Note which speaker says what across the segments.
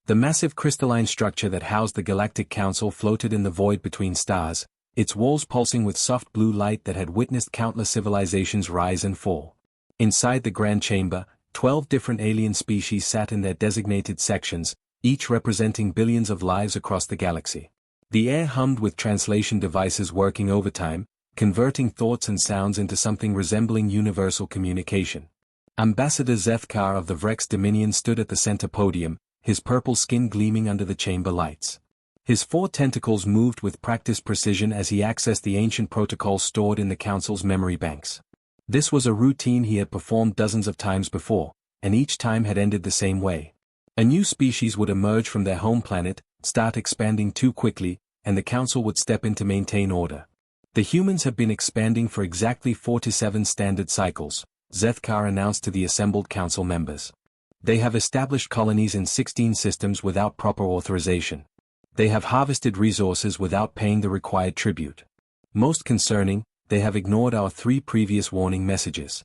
Speaker 1: The massive crystalline structure that housed the Galactic Council floated in the void between stars, its walls pulsing with soft blue light that had witnessed countless civilizations rise and fall. Inside the grand chamber, 12 different alien species sat in their designated sections, each representing billions of lives across the galaxy. The air hummed with translation devices working overtime, converting thoughts and sounds into something resembling universal communication. Ambassador Zethkar of the Vrex Dominion stood at the center podium, his purple skin gleaming under the chamber lights. His 4 tentacles moved with practiced precision as he accessed the ancient protocols stored in the Council's memory banks. This was a routine he had performed dozens of times before, and each time had ended the same way. A new species would emerge from their home planet, start expanding too quickly, and the Council would step in to maintain order. The humans have been expanding for exactly 47 standard cycles, Zethkar announced to the assembled Council members. They have established colonies in 16 systems without proper authorization. They have harvested resources without paying the required tribute. Most concerning, they have ignored our 3 previous warning messages.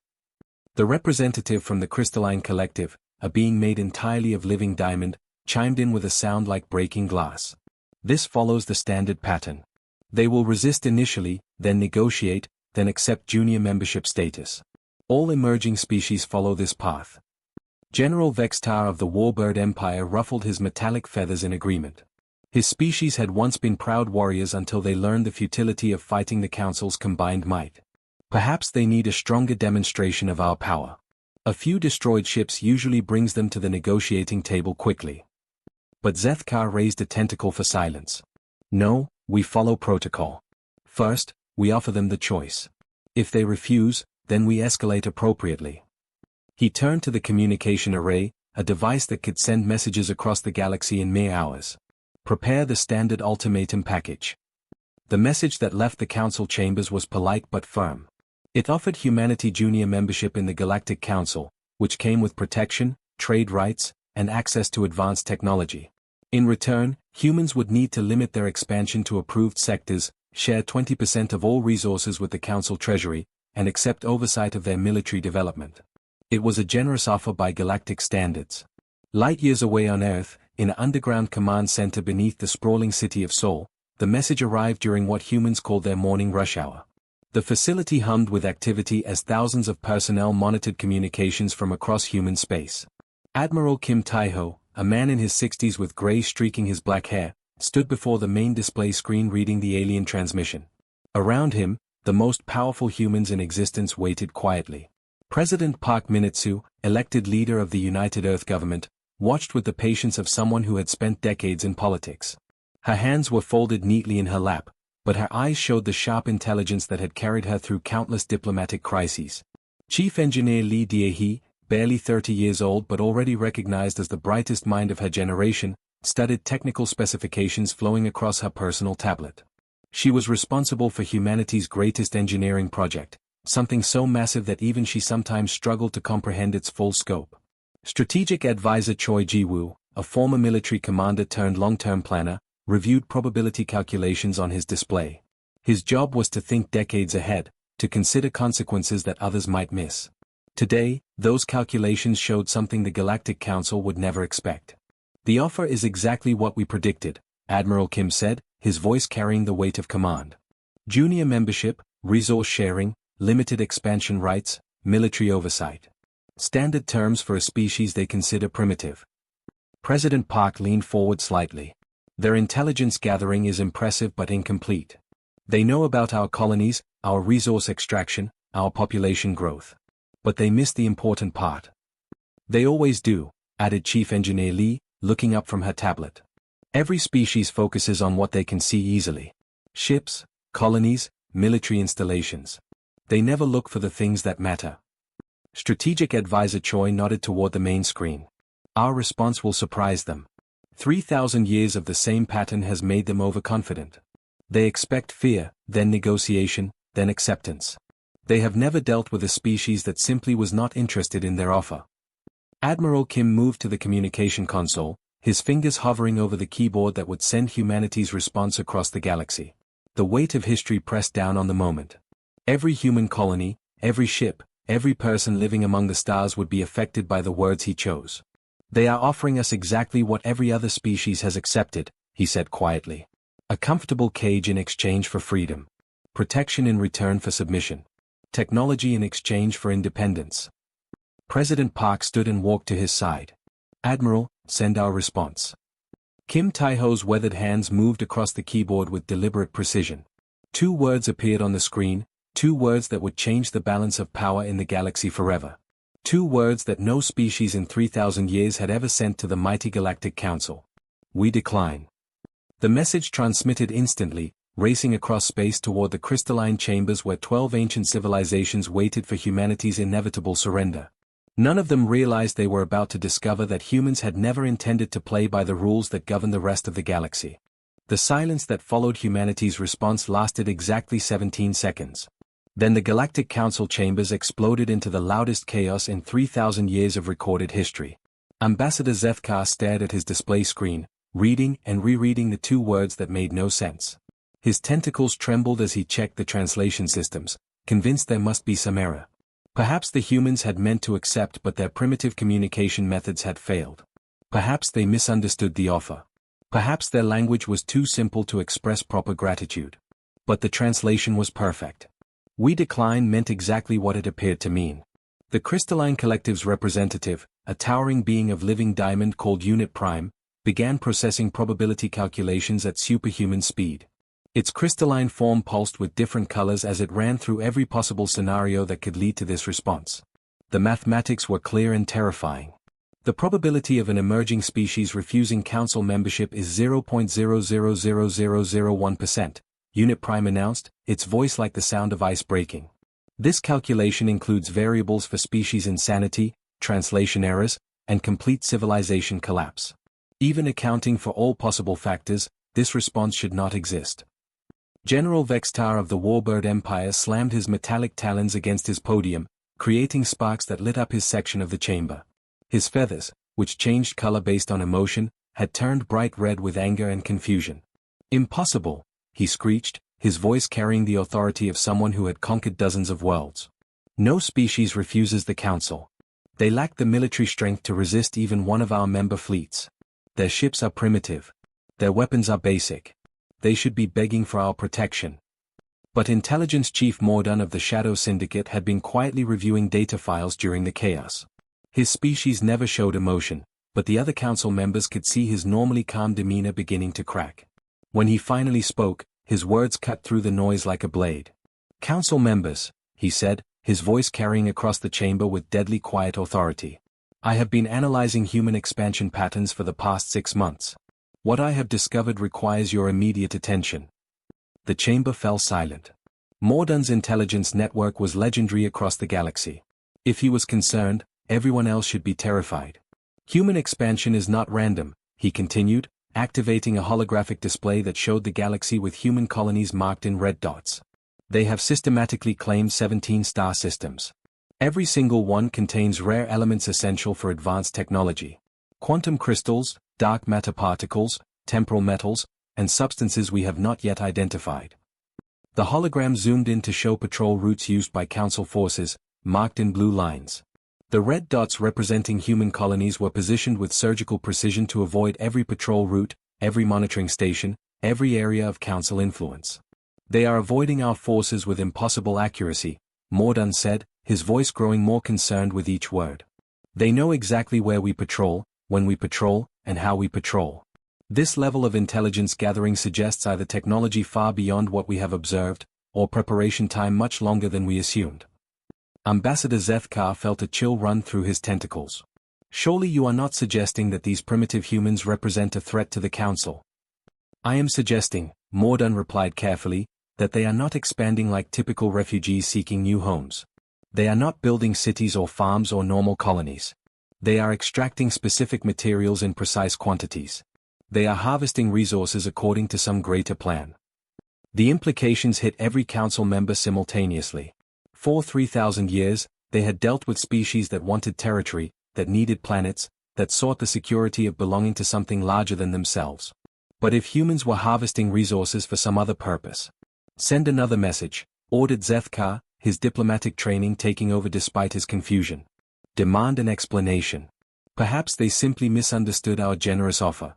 Speaker 1: The representative from the Crystalline Collective, a being made entirely of living diamond, chimed in with a sound like breaking glass. This follows the standard pattern. They will resist initially, then negotiate, then accept junior membership status. All emerging species follow this path. General Vextar of the Warbird Empire ruffled his metallic feathers in agreement. His species had once been proud warriors until they learned the futility of fighting the Council's combined might. Perhaps they need a stronger demonstration of our power. A few destroyed ships usually brings them to the negotiating table quickly. But Zethkar raised a tentacle for silence. No, we follow protocol. First, we offer them the choice. If they refuse, then we escalate appropriately. He turned to the communication array, a device that could send messages across the galaxy in mere hours. Prepare the standard ultimatum package. The message that left the Council chambers was polite but firm. It offered humanity junior membership in the Galactic Council, which came with protection, trade rights, and access to advanced technology. In return, humans would need to limit their expansion to approved sectors, share 20% of all resources with the Council treasury, and accept oversight of their military development. It was a generous offer by galactic standards. Light years away on Earth, in an underground command center beneath the sprawling city of Sol, the message arrived during what humans called their morning rush hour. The facility hummed with activity as thousands of personnel monitored communications from across human space. Admiral Kim Taiho, a man in his 60s with gray streaking his black hair, stood before the main display screen reading the alien transmission. Around him, the most powerful humans in existence waited quietly. President Park Minitsu, elected leader of the United Earth government, watched with the patience of someone who had spent decades in politics. Her hands were folded neatly in her lap, but her eyes showed the sharp intelligence that had carried her through countless diplomatic crises. Chief Engineer Lee Diehe, barely 30 years old but already recognized as the brightest mind of her generation, studied technical specifications flowing across her personal tablet. She was responsible for humanity's greatest engineering project, something so massive that even she sometimes struggled to comprehend its full scope. Strategic Advisor Choi Ji-woo, a former military commander turned long-term planner, reviewed probability calculations on his display. His job was to think decades ahead, to consider consequences that others might miss. Today, those calculations showed something the Galactic Council would never expect. The offer is exactly what we predicted, Admiral Kim said, his voice carrying the weight of command. Junior membership, resource sharing, limited expansion rights, military oversight. Standard terms for a species they consider primitive. President Park leaned forward slightly. Their intelligence gathering is impressive but incomplete. They know about our colonies, our resource extraction, our population growth. But they miss the important part. They always do, added Chief Engineer Lee, looking up from her tablet. Every species focuses on what they can see easily. Ships, colonies, military installations. They never look for the things that matter. Strategic Advisor Choi nodded toward the main screen. Our response will surprise them. 3,000 years of the same pattern has made them overconfident. They expect fear, then negotiation, then acceptance. They have never dealt with a species that simply was not interested in their offer. Admiral Kim moved to the communication console, his fingers hovering over the keyboard that would send humanity's response across the galaxy. The weight of history pressed down on the moment. Every human colony, every ship, every person living among the stars would be affected by the words he chose. They are offering us exactly what every other species has accepted, he said quietly. A comfortable cage in exchange for freedom. Protection in return for submission. Technology in exchange for independence. President Park stood and walked to his side. Admiral, send our response. Kim Tai-ho's weathered hands moved across the keyboard with deliberate precision. 2 words appeared on the screen, 2 words that would change the balance of power in the galaxy forever. 2 words that no species in 3,000 years had ever sent to the mighty Galactic Council. We decline. The message transmitted instantly, racing across space toward the crystalline chambers where 12 ancient civilizations waited for humanity's inevitable surrender. None of them realized they were about to discover that humans had never intended to play by the rules that govern the rest of the galaxy. The silence that followed humanity's response lasted exactly 17 seconds. Then the Galactic Council chambers exploded into the loudest chaos in 3,000 years of recorded history. Ambassador Zethkar stared at his display screen, reading and rereading the 2 words that made no sense. His tentacles trembled as he checked the translation systems, convinced there must be some error. Perhaps the humans had meant to accept but their primitive communication methods had failed. Perhaps they misunderstood the offer. Perhaps their language was too simple to express proper gratitude. But the translation was perfect. We decline meant exactly what it appeared to mean. The Crystalline Collective's representative, a towering being of living diamond called Unit Prime, began processing probability calculations at superhuman speed. Its crystalline form pulsed with different colors as it ran through every possible scenario that could lead to this response. The mathematics were clear and terrifying. The probability of an emerging species refusing council membership is 0.000001%, Unit Prime announced, its voice like the sound of ice breaking. This calculation includes variables for species insanity, translation errors, and complete civilization collapse. Even accounting for all possible factors, this response should not exist. General Vextar of the Warbird Empire slammed his metallic talons against his podium, creating sparks that lit up his section of the chamber. His feathers, which changed color based on emotion, had turned bright red with anger and confusion. Impossible, he screeched, his voice carrying the authority of someone who had conquered dozens of worlds. No species refuses the Council. They lack the military strength to resist even one of our member fleets. Their ships are primitive. Their weapons are basic. They should be begging for our protection. But Intelligence Chief Mordun of the Shadow Syndicate had been quietly reviewing data files during the chaos. His species never showed emotion, but the other council members could see his normally calm demeanor beginning to crack. When he finally spoke, his words cut through the noise like a blade. Council members, he said, his voice carrying across the chamber with deadly quiet authority. I have been analyzing human expansion patterns for the past 6 months. What I have discovered requires your immediate attention. The chamber fell silent. Mordun's intelligence network was legendary across the galaxy. If he was concerned, everyone else should be terrified. Human expansion is not random, he continued, activating a holographic display that showed the galaxy with human colonies marked in red dots. They have systematically claimed 17 star systems. Every single one contains rare elements essential for advanced technology. Quantum crystals, dark matter particles, temporal metals, and substances we have not yet identified. The hologram zoomed in to show patrol routes used by Council forces, marked in blue lines. The red dots representing human colonies were positioned with surgical precision to avoid every patrol route, every monitoring station, every area of Council influence. They are avoiding our forces with impossible accuracy, Mordun said, his voice growing more concerned with each word. They know exactly where we patrol, when we patrol, and how we patrol. This level of intelligence gathering suggests either technology far beyond what we have observed, or preparation time much longer than we assumed. Ambassador Zethkar felt a chill run through his tentacles. Surely you are not suggesting that these primitive humans represent a threat to the Council. I am suggesting, Mordun replied carefully, that they are not expanding like typical refugees seeking new homes. They are not building cities or farms or normal colonies. They are extracting specific materials in precise quantities. They are harvesting resources according to some greater plan. The implications hit every council member simultaneously. For 3,000 years, they had dealt with species that wanted territory, that needed planets, that sought the security of belonging to something larger than themselves. But if humans were harvesting resources for some other purpose, send another message, ordered Zethkar, his diplomatic training taking over despite his confusion. Demand an explanation. Perhaps they simply misunderstood our generous offer.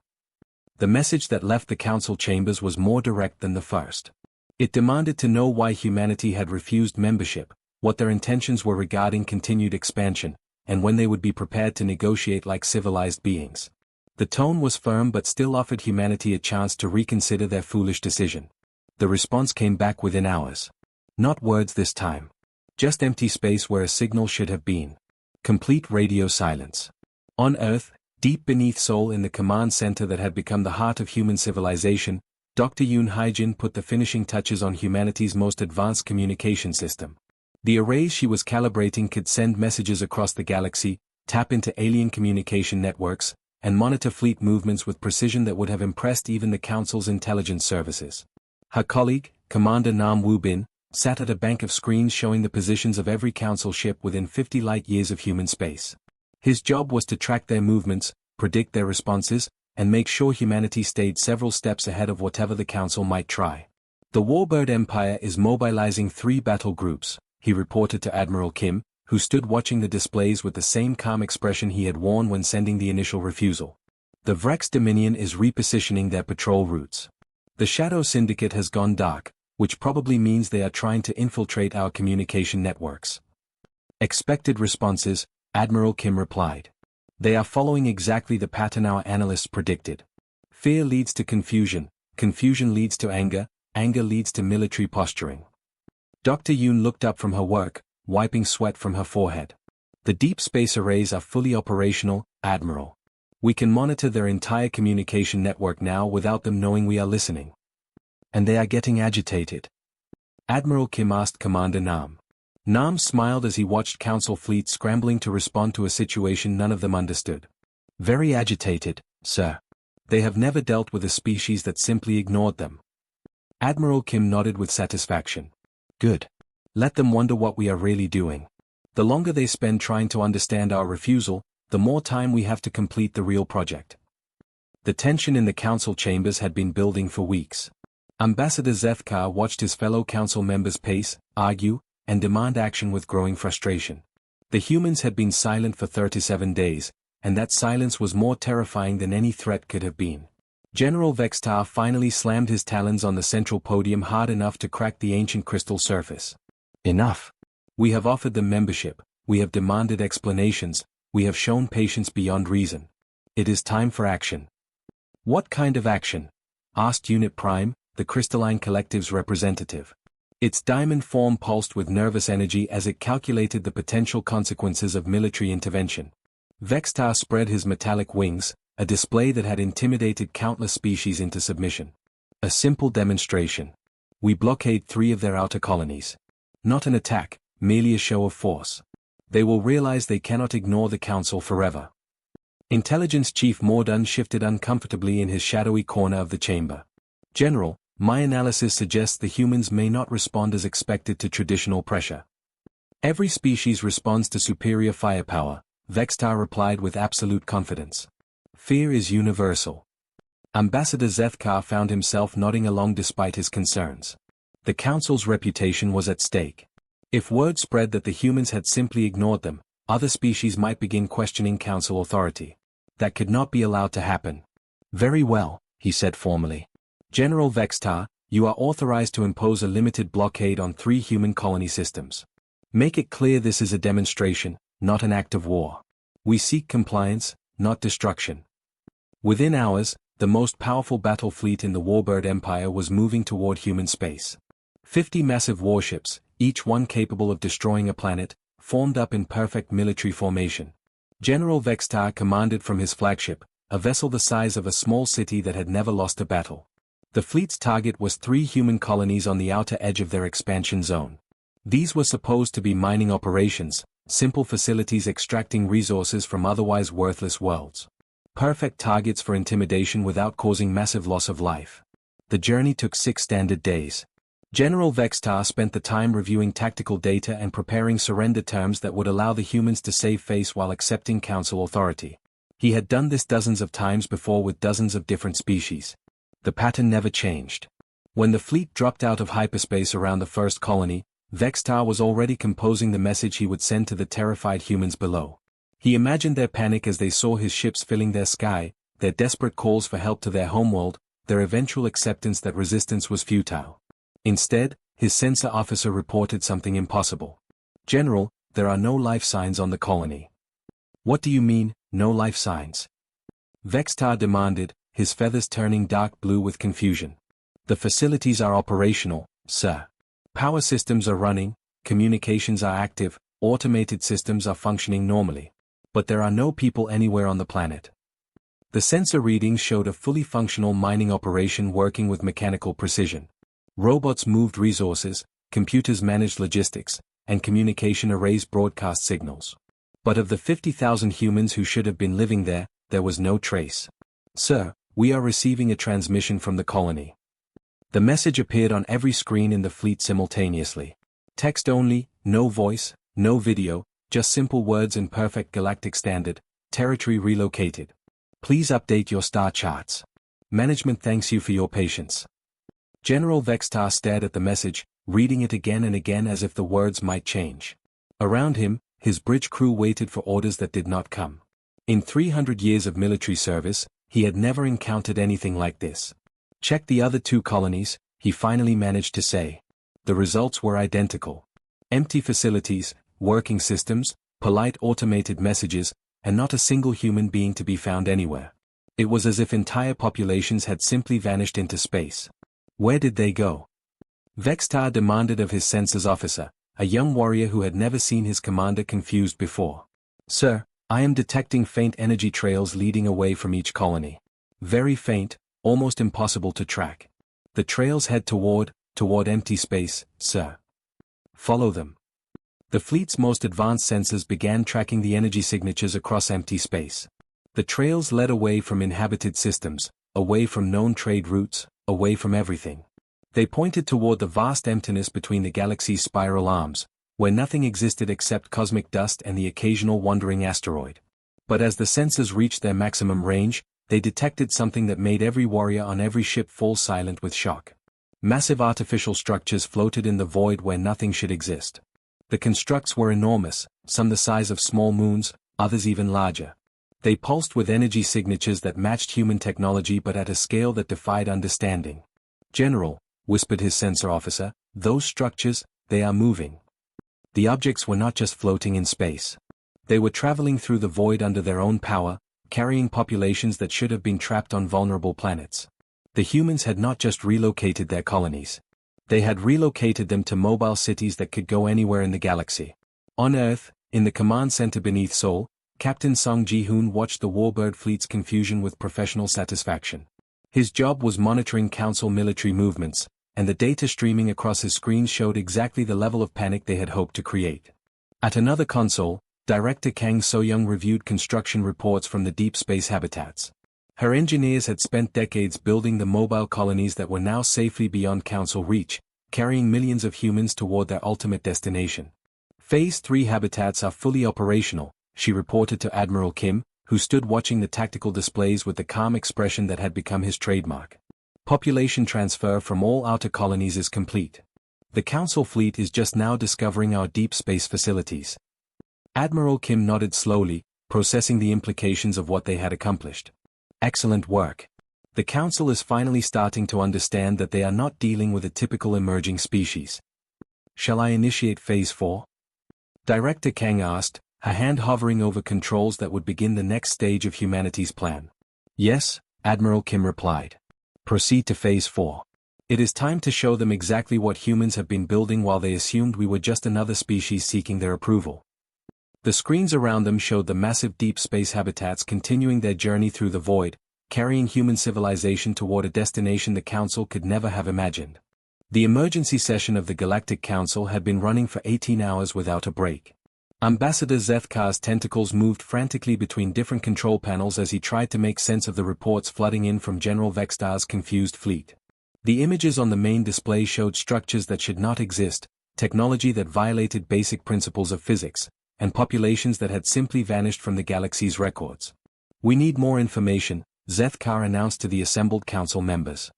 Speaker 1: The message that left the council chambers was more direct than the first. It demanded to know why humanity had refused membership, what their intentions were regarding continued expansion, and when they would be prepared to negotiate like civilized beings. The tone was firm but still offered humanity a chance to reconsider their foolish decision. The response came back within hours. Not words this time. Just empty space where a signal should have been. Complete radio silence. On Earth, deep beneath Seoul in the command center that had become the heart of human civilization, Dr. Yoon Hae-jin put the finishing touches on humanity's most advanced communication system. The arrays she was calibrating could send messages across the galaxy, tap into alien communication networks, and monitor fleet movements with precision that would have impressed even the Council's intelligence services. Her colleague, Commander Nam Woo-bin, sat at a bank of screens showing the positions of every Council ship within 50 light-years of human space. His job was to track their movements, predict their responses, and make sure humanity stayed several steps ahead of whatever the Council might try. The Warbird Empire is mobilizing 3 battle groups, he reported to Admiral Kim, who stood watching the displays with the same calm expression he had worn when sending the initial refusal. The Vrex Dominion is repositioning their patrol routes. The Shadow Syndicate has gone dark, which probably means they are trying to infiltrate our communication networks. Expected responses, Admiral Kim replied. They are following exactly the pattern our analysts predicted. Fear leads to confusion, confusion leads to anger, anger leads to military posturing. Dr. Yoon looked up from her work, wiping sweat from her forehead. The deep space arrays are fully operational, Admiral. We can monitor their entire communication network now without them knowing we are listening. And they are getting agitated. Admiral Kim asked Commander Nam. Nam smiled as he watched Council fleets scrambling to respond to a situation none of them understood. Very agitated, sir. They have never dealt with a species that simply ignored them. Admiral Kim nodded with satisfaction. Good. Let them wonder what we are really doing. The longer they spend trying to understand our refusal, the more time we have to complete the real project. The tension in the Council chambers had been building for weeks. Ambassador Zethkar watched his fellow Council members pace, argue, and demand action with growing frustration. The humans had been silent for 37 days, and that silence was more terrifying than any threat could have been. General Vextar finally slammed his talons on the central podium hard enough to crack the ancient crystal surface. Enough. We have offered them membership, we have demanded explanations, we have shown patience beyond reason. It is time for action. What kind of action? Asked Unit Prime, the Crystalline Collective's representative. Its diamond form pulsed with nervous energy as it calculated the potential consequences of military intervention. Vextar spread his metallic wings, a display that had intimidated countless species into submission. A simple demonstration. We blockade 3 of their outer colonies. Not an attack, merely a show of force. They will realize they cannot ignore the Council forever. Intelligence Chief Mordun shifted uncomfortably in his shadowy corner of the chamber. General, my analysis suggests the humans may not respond as expected to traditional pressure. Every species responds to superior firepower, Vextar replied with absolute confidence. Fear is universal. Ambassador Zethkar found himself nodding along despite his concerns. The Council's reputation was at stake. If word spread that the humans had simply ignored them, other species might begin questioning Council authority. That could not be allowed to happen. Very well, he said formally. General Vextar, you are authorized to impose a limited blockade on 3 human colony systems. Make it clear this is a demonstration, not an act of war. We seek compliance, not destruction. Within hours, the most powerful battle fleet in the Warbird Empire was moving toward human space. 50 massive warships, each one capable of destroying a planet, formed up in perfect military formation. General Vextar commanded from his flagship, a vessel the size of a small city that had never lost a battle. The fleet's target was 3 human colonies on the outer edge of their expansion zone. These were supposed to be mining operations, simple facilities extracting resources from otherwise worthless worlds. Perfect targets for intimidation without causing massive loss of life. The journey took 6 standard days. General Vextar spent the time reviewing tactical data and preparing surrender terms that would allow the humans to save face while accepting Council authority. He had done this dozens of times before with dozens of different species. The pattern never changed. When the fleet dropped out of hyperspace around the first colony, Vextar was already composing the message he would send to the terrified humans below. He imagined their panic as they saw his ships filling their sky, their desperate calls for help to their homeworld, their eventual acceptance that resistance was futile. Instead, his sensor officer reported something impossible. "General, there are no life signs on the colony." "What do you mean, no life signs?" Vextar demanded, his feathers turning dark blue with confusion. "The facilities are operational, sir. Power systems are running, communications are active, automated systems are functioning normally. But there are no people anywhere on the planet." The sensor readings showed a fully functional mining operation working with mechanical precision. Robots moved resources, computers managed logistics, and communication arrays broadcast signals. But of the 50,000 humans who should have been living there, there was no trace. "Sir, we are receiving a transmission from the colony." The message appeared on every screen in the fleet simultaneously. Text only, no voice, no video, just simple words in perfect galactic standard: "Territory relocated. Please update your star charts. Management thanks you for your patience." General Vextar stared at the message, reading it again and again as if the words might change. Around him, his bridge crew waited for orders that did not come. In 300 years of military service, he had never encountered anything like this. "Check the other two colonies," he finally managed to say. The results were identical. Empty facilities, working systems, polite automated messages, and not a single human being to be found anywhere. It was as if entire populations had simply vanished into space. Where did they go? Vextar demanded of his census officer, a young warrior who had never seen his commander confused before. "Sir, I am detecting faint energy trails leading away from each colony. Very faint, almost impossible to track. The trails head toward empty space, sir." "Follow them." The fleet's most advanced sensors began tracking the energy signatures across empty space. The trails led away from inhabited systems, away from known trade routes, away from everything. They pointed toward the vast emptiness between the galaxy's spiral arms, where nothing existed except cosmic dust and the occasional wandering asteroid. But as the sensors reached their maximum range, they detected something that made every warrior on every ship fall silent with shock. Massive artificial structures floated in the void where nothing should exist. The constructs were enormous, some the size of small moons, others even larger. They pulsed with energy signatures that matched human technology but at a scale that defied understanding. "General," whispered his sensor officer, "those structures, they are moving." The objects were not just floating in space. They were traveling through the void under their own power, carrying populations that should have been trapped on vulnerable planets. The humans had not just relocated their colonies. They had relocated them to mobile cities that could go anywhere in the galaxy. On Earth, in the command center beneath Sol, Captain Song Ji-hoon watched the Warbird fleet's confusion with professional satisfaction. His job was monitoring Council military movements, and the data streaming across his screen showed exactly the level of panic they had hoped to create. At another console, Director Kang So-young reviewed construction reports from the deep space habitats. Her engineers had spent decades building the mobile colonies that were now safely beyond Council reach, carrying millions of humans toward their ultimate destination. Phase 3 habitats are fully operational, she reported to Admiral Kim, who stood watching the tactical displays with the calm expression that had become his trademark. Population transfer from all outer colonies is complete. The Council fleet is just now discovering our deep space facilities. Admiral Kim nodded slowly, processing the implications of what they had accomplished. Excellent work. The Council is finally starting to understand that they are not dealing with a typical emerging species. Shall I initiate Phase 4? Director Kang asked, her hand hovering over controls that would begin the next stage of humanity's plan. Yes, Admiral Kim replied. Proceed to Phase 4. It is time to show them exactly what humans have been building while they assumed we were just another species seeking their approval. The screens around them showed the massive deep space habitats continuing their journey through the void, carrying human civilization toward a destination the Council could never have imagined. The emergency session of the Galactic Council had been running for 18 hours without a break. Ambassador Zethkar's tentacles moved frantically between different control panels as he tried to make sense of the reports flooding in from General Vextar's confused fleet. The images on the main display showed structures that should not exist, technology that violated basic principles of physics, and populations that had simply vanished from the galaxy's records. We need more information, Zethkar announced to the assembled council members.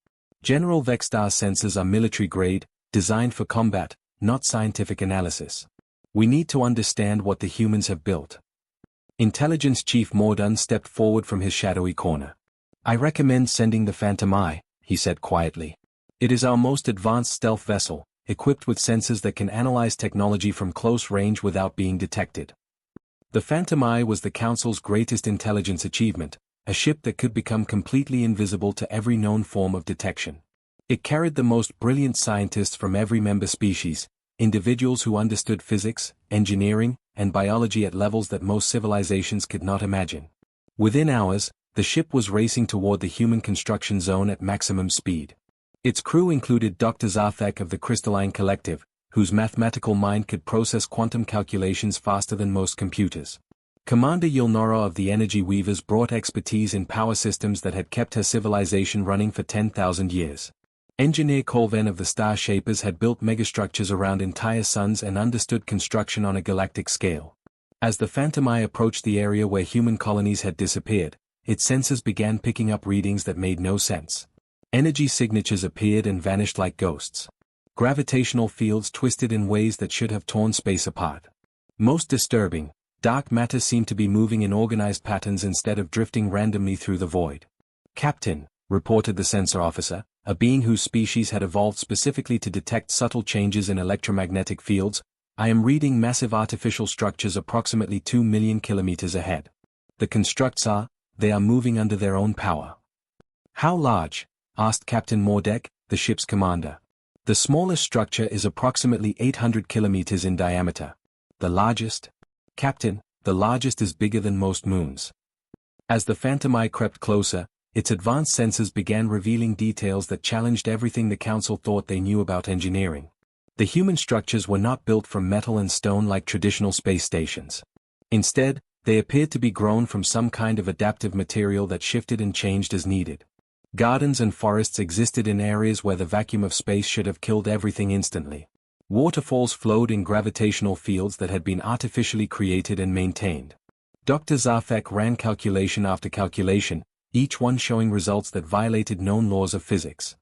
Speaker 1: General Vextar's sensors are military-grade, designed for combat, not scientific analysis. We need to understand what the humans have built. Intelligence Chief Mordun stepped forward from his shadowy corner. I recommend sending the Phantom Eye, he said quietly. It is our most advanced stealth vessel, equipped with sensors that can analyze technology from close range without being detected. The Phantom Eye was the Council's greatest intelligence achievement, a ship that could become completely invisible to every known form of detection. It carried the most brilliant scientists from every member species, individuals who understood physics, engineering, and biology at levels that most civilizations could not imagine. Within hours, the ship was racing toward the human construction zone at maximum speed. Its crew included Dr. Zarthek of the Crystalline Collective, whose mathematical mind could process quantum calculations faster than most computers. Commander Yulnora of the Energy Weavers brought expertise in power systems that had kept her civilization running for 10,000 years. Engineer Colven of the Star Shapers had built megastructures around entire suns and understood construction on a galactic scale. As the Phantom Eye approached the area where human colonies had disappeared, its sensors began picking up readings that made no sense. Energy signatures appeared and vanished like ghosts. Gravitational fields twisted in ways that should have torn space apart. Most disturbing, dark matter seemed to be moving in organized patterns instead of drifting randomly through the void. Captain, reported the sensor officer, a being whose species had evolved specifically to detect subtle changes in electromagnetic fields, I am reading massive artificial structures approximately 2 million kilometers ahead. The constructs they are moving under their own power. How large? Asked Captain Mordek, the ship's commander. The smallest structure is approximately 800 kilometers in diameter. The largest? Captain, the largest is bigger than most moons. As the Phantom Eye crept closer, its advanced sensors began revealing details that challenged everything the Council thought they knew about engineering. The human structures were not built from metal and stone like traditional space stations. Instead, they appeared to be grown from some kind of adaptive material that shifted and changed as needed. Gardens and forests existed in areas where the vacuum of space should have killed everything instantly. Waterfalls flowed in gravitational fields that had been artificially created and maintained. Dr. Zarthek ran calculation after calculation, each one showing results that violated known laws of physics.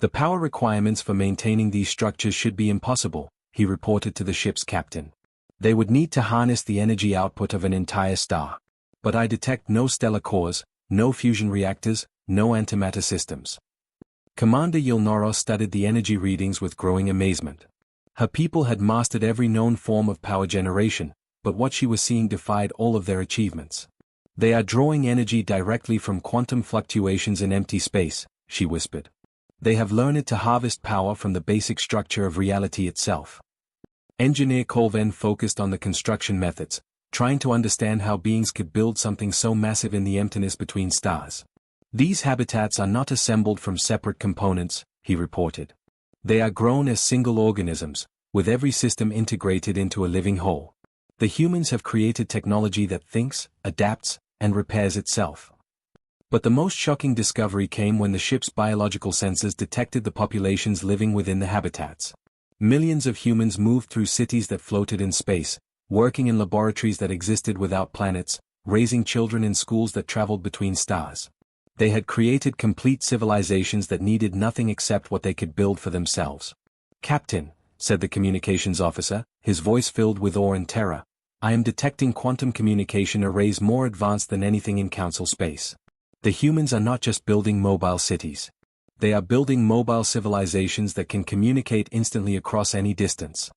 Speaker 1: The power requirements for maintaining these structures should be impossible, he reported to the ship's captain. They would need to harness the energy output of an entire star. But I detect no stellar cores, no fusion reactors, no antimatter systems. Commander Yulnora studied the energy readings with growing amazement. Her people had mastered every known form of power generation, but what she was seeing defied all of their achievements. They are drawing energy directly from quantum fluctuations in empty space, she whispered. They have learned to harvest power from the basic structure of reality itself. Engineer Colven focused on the construction methods, trying to understand how beings could build something so massive in the emptiness between stars. These habitats are not assembled from separate components, he reported. They are grown as single organisms, with every system integrated into a living whole. The humans have created technology that thinks, adapts, and repairs itself. But the most shocking discovery came when the ship's biological sensors detected the populations living within the habitats. Millions of humans moved through cities that floated in space, working in laboratories that existed without planets, raising children in schools that traveled between stars. They had created complete civilizations that needed nothing except what they could build for themselves. Captain, said the communications officer, his voice filled with awe and terror, I am detecting quantum communication arrays more advanced than anything in Council space. The humans are not just building mobile cities. They are building mobile civilizations that can communicate instantly across any distance.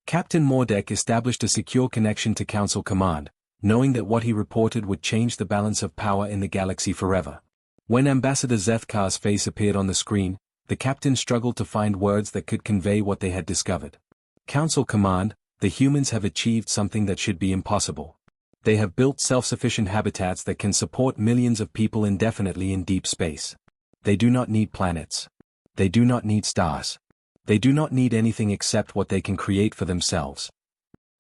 Speaker 1: Captain Mordek established a secure connection to Council Command, knowing that what he reported would change the balance of power in the galaxy forever. When Ambassador Zethkar's face appeared on the screen, the captain struggled to find words that could convey what they had discovered. Council Command, the humans have achieved something that should be impossible. They have built self-sufficient habitats that can support millions of people indefinitely in deep space. They do not need planets. They do not need stars. They do not need anything except what they can create for themselves.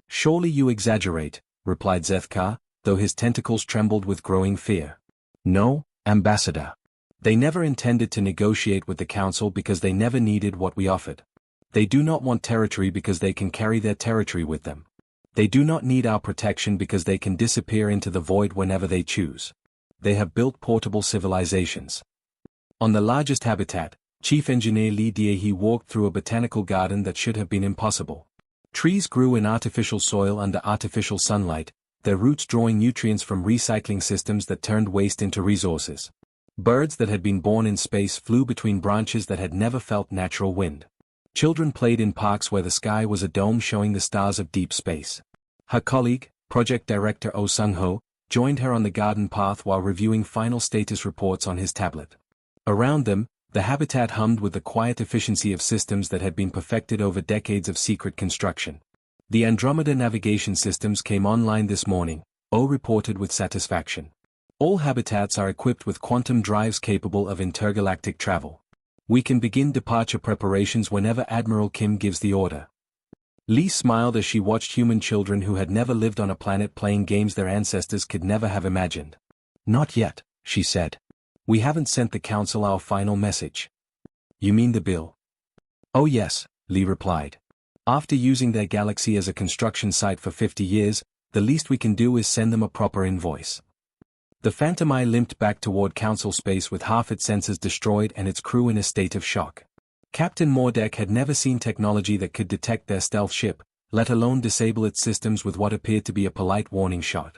Speaker 1: Surely you exaggerate, replied Zethkar, though his tentacles trembled with growing fear. No, Ambassador. They never intended to negotiate with the Council because they never needed what we offered. They do not want territory because they can carry their territory with them. They do not need our protection because they can disappear into the void whenever they choose. They have built portable civilizations. On the largest habitat, Chief Engineer Li Diehe walked through a botanical garden that should have been impossible. Trees grew in artificial soil under artificial sunlight, their roots drawing nutrients from recycling systems that turned waste into resources. Birds that had been born in space flew between branches that had never felt natural wind. Children played in parks where the sky was a dome showing the stars of deep space. Her colleague, Project Director Oh Sung-ho, joined her on the garden path while reviewing final status reports on his tablet. Around them, the habitat hummed with the quiet efficiency of systems that had been perfected over decades of secret construction. The Andromeda navigation systems came online this morning, Oh reported with satisfaction. All habitats are equipped with quantum drives capable of intergalactic travel. We can begin departure preparations whenever Admiral Kim gives the order. Lee smiled as she watched human children who had never lived on a planet playing games their ancestors could never have imagined. Not yet, she said. We haven't sent the Council our final message. You mean the bill? Oh yes, Lee replied. After using their galaxy as a construction site for 50 years, the least we can do is send them a proper invoice. The Phantom Eye limped back toward Council space with half its sensors destroyed and its crew in a state of shock. Captain Mordek had never seen technology that could detect their stealth ship, let alone disable its systems with what appeared to be a polite warning shot.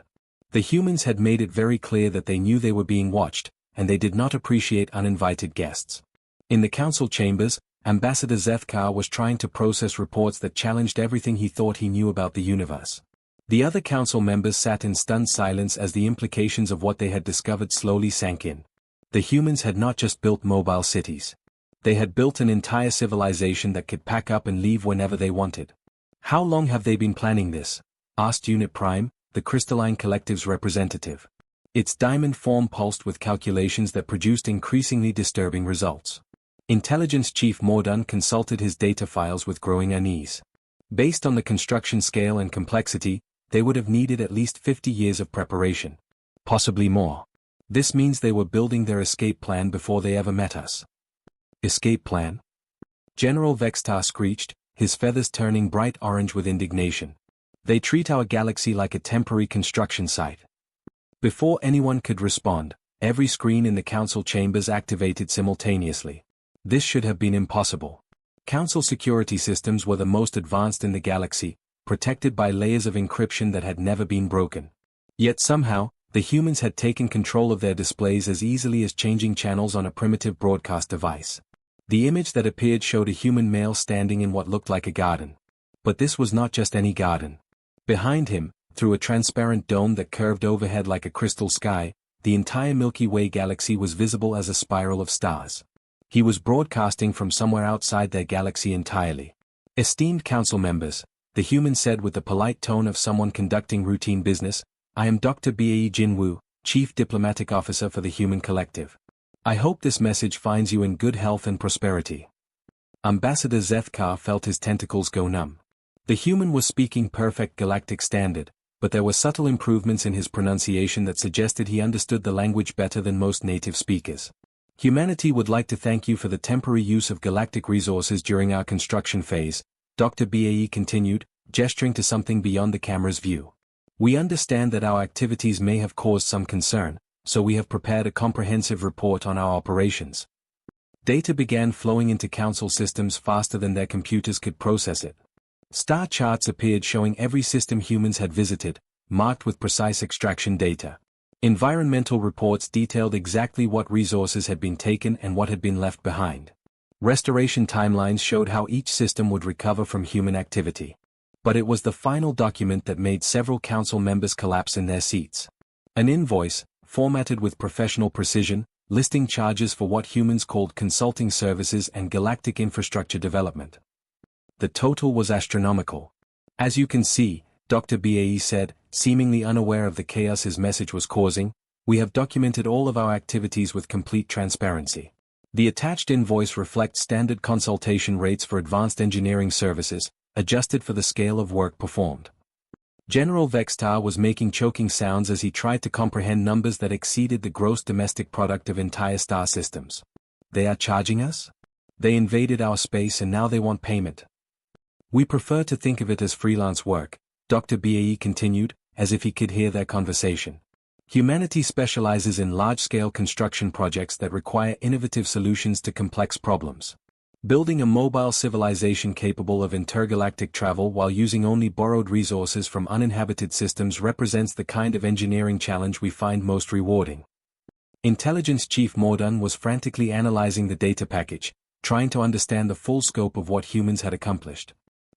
Speaker 1: The humans had made it very clear that they knew they were being watched, and they did not appreciate uninvited guests. In the Council chambers, Ambassador Zethkar was trying to process reports that challenged everything he thought he knew about the universe. The other Council members sat in stunned silence as the implications of what they had discovered slowly sank in. The humans had not just built mobile cities. They had built an entire civilization that could pack up and leave whenever they wanted. How long have they been planning this? Asked Unit Prime, the Crystalline Collective's representative. Its diamond form pulsed with calculations that produced increasingly disturbing results. Intelligence Chief Mordun consulted his data files with growing unease. Based on the construction scale and complexity, they would have needed at least 50 years of preparation. Possibly more. This means they were building their escape plan before they ever met us. Escape plan? General Vextar screeched, his feathers turning bright orange with indignation. They treat our galaxy like a temporary construction site. Before anyone could respond, every screen in the Council chambers activated simultaneously. This should have been impossible. Council security systems were the most advanced in the galaxy, protected by layers of encryption that had never been broken. Yet somehow, the humans had taken control of their displays as easily as changing channels on a primitive broadcast device. The image that appeared showed a human male standing in what looked like a garden. But this was not just any garden. Behind him, through a transparent dome that curved overhead like a crystal sky, the entire Milky Way galaxy was visible as a spiral of stars. He was broadcasting from somewhere outside their galaxy entirely. Esteemed Council members, the human said with the polite tone of someone conducting routine business, I am Dr. Bae Jinwoo, Chief Diplomatic Officer for the Human Collective. I hope this message finds you in good health and prosperity. Ambassador Zethkar felt his tentacles go numb. The human was speaking perfect galactic standard, but there were subtle improvements in his pronunciation that suggested he understood the language better than most native speakers. Humanity would like to thank you for the temporary use of galactic resources during our construction phase, Dr. Bae continued, gesturing to something beyond the camera's view. We understand that our activities may have caused some concern, so we have prepared a comprehensive report on our operations. Data began flowing into Council systems faster than their computers could process it. Star charts appeared showing every system humans had visited, marked with precise extraction data. Environmental reports detailed exactly what resources had been taken and what had been left behind. Restoration timelines showed how each system would recover from human activity. But it was the final document that made several Council members collapse in their seats. An invoice, formatted with professional precision, listing charges for what humans called consulting services and galactic infrastructure development. The total was astronomical. As you can see, Dr. Bae said, seemingly unaware of the chaos his message was causing, we have documented all of our activities with complete transparency. The attached invoice reflects standard consultation rates for advanced engineering services, adjusted for the scale of work performed. General Vextar was making choking sounds as he tried to comprehend numbers that exceeded the gross domestic product of entire star systems. They are charging us? They invaded our space and now they want payment. We prefer to think of it as freelance work, Dr. Bae continued, as if he could hear their conversation. Humanity specializes in large-scale construction projects that require innovative solutions to complex problems. Building a mobile civilization capable of intergalactic travel while using only borrowed resources from uninhabited systems represents the kind of engineering challenge we find most rewarding. Intelligence Chief Mordun was frantically analyzing the data package, trying to understand the full scope of what humans had accomplished.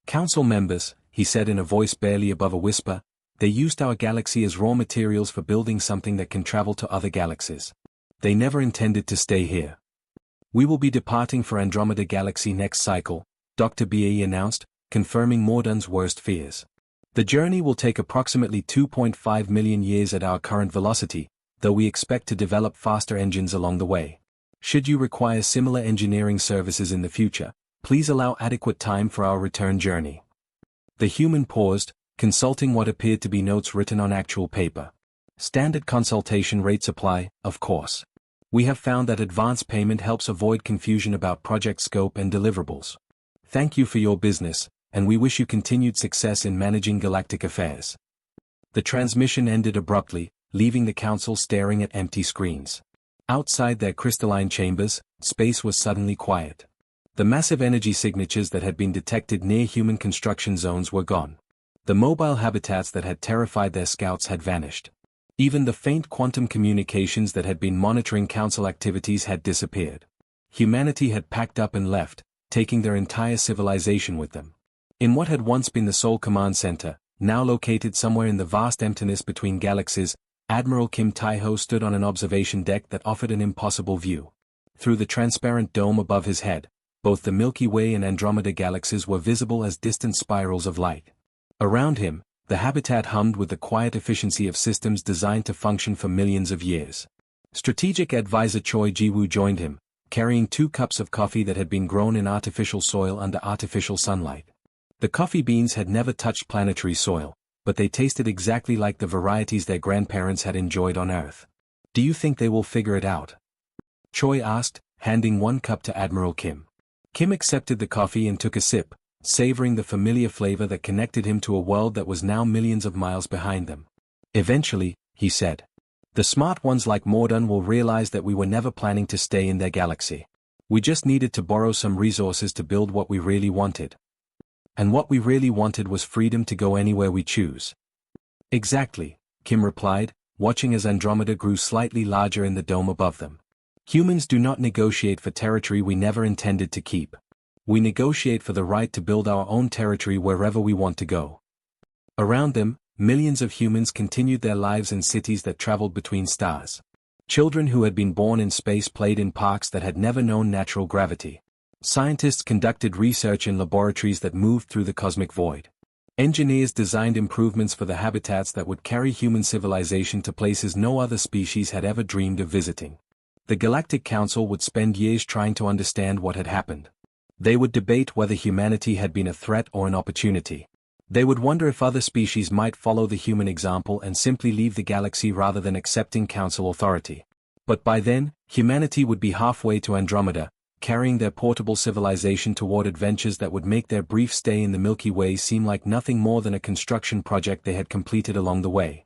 Speaker 1: Council members, he said in a voice barely above a whisper, they used our galaxy as raw materials for building something that can travel to other galaxies. They never intended to stay here. We will be departing for Andromeda Galaxy next cycle, Dr. BAE announced, confirming Mordun's worst fears. The journey will take approximately 2.5 million years at our current velocity, though we expect to develop faster engines along the way. Should you require similar engineering services in the future, please allow adequate time for our return journey. The human paused, consulting what appeared to be notes written on actual paper. Standard consultation rates apply, of course. We have found that advance payment helps avoid confusion about project scope and deliverables. Thank you for your business, and we wish you continued success in managing galactic affairs. The transmission ended abruptly, leaving the council staring at empty screens. Outside their crystalline chambers, space was suddenly quiet. The massive energy signatures that had been detected near human construction zones were gone. The mobile habitats that had terrified their scouts had vanished. Even the faint quantum communications that had been monitoring council activities had disappeared. Humanity had packed up and left, taking their entire civilization with them. In what had once been the sole command center, now located somewhere in the vast emptiness between galaxies, Admiral Kim Taiho stood on an observation deck that offered an impossible view. Through the transparent dome above his head, both the Milky Way and Andromeda galaxies were visible as distant spirals of light. Around him, the habitat hummed with the quiet efficiency of systems designed to function for millions of years. Strategic Advisor Choi Ji-woo joined him, carrying 2 cups of coffee that had been grown in artificial soil under artificial sunlight. The coffee beans had never touched planetary soil, but they tasted exactly like the varieties their grandparents had enjoyed on Earth. Do you think they will figure it out? Choi asked, handing 1 cup to Admiral Kim. Kim accepted the coffee and took a sip, savoring the familiar flavor that connected him to a world that was now millions of miles behind them. Eventually, he said. The smart ones like Mordun will realize that we were never planning to stay in their galaxy. We just needed to borrow some resources to build what we really wanted. And what we really wanted was freedom to go anywhere we choose. Exactly, Kim replied, watching as Andromeda grew slightly larger in the dome above them. Humans do not negotiate for territory we never intended to keep. We negotiate for the right to build our own territory wherever we want to go. Around them, millions of humans continued their lives in cities that traveled between stars. Children who had been born in space played in parks that had never known natural gravity. Scientists conducted research in laboratories that moved through the cosmic void. Engineers designed improvements for the habitats that would carry human civilization to places no other species had ever dreamed of visiting. The Galactic Council would spend years trying to understand what had happened. They would debate whether humanity had been a threat or an opportunity. They would wonder if other species might follow the human example and simply leave the galaxy rather than accepting council authority. But by then, humanity would be halfway to Andromeda, carrying their portable civilization toward adventures that would make their brief stay in the Milky Way seem like nothing more than a construction project they had completed along the way.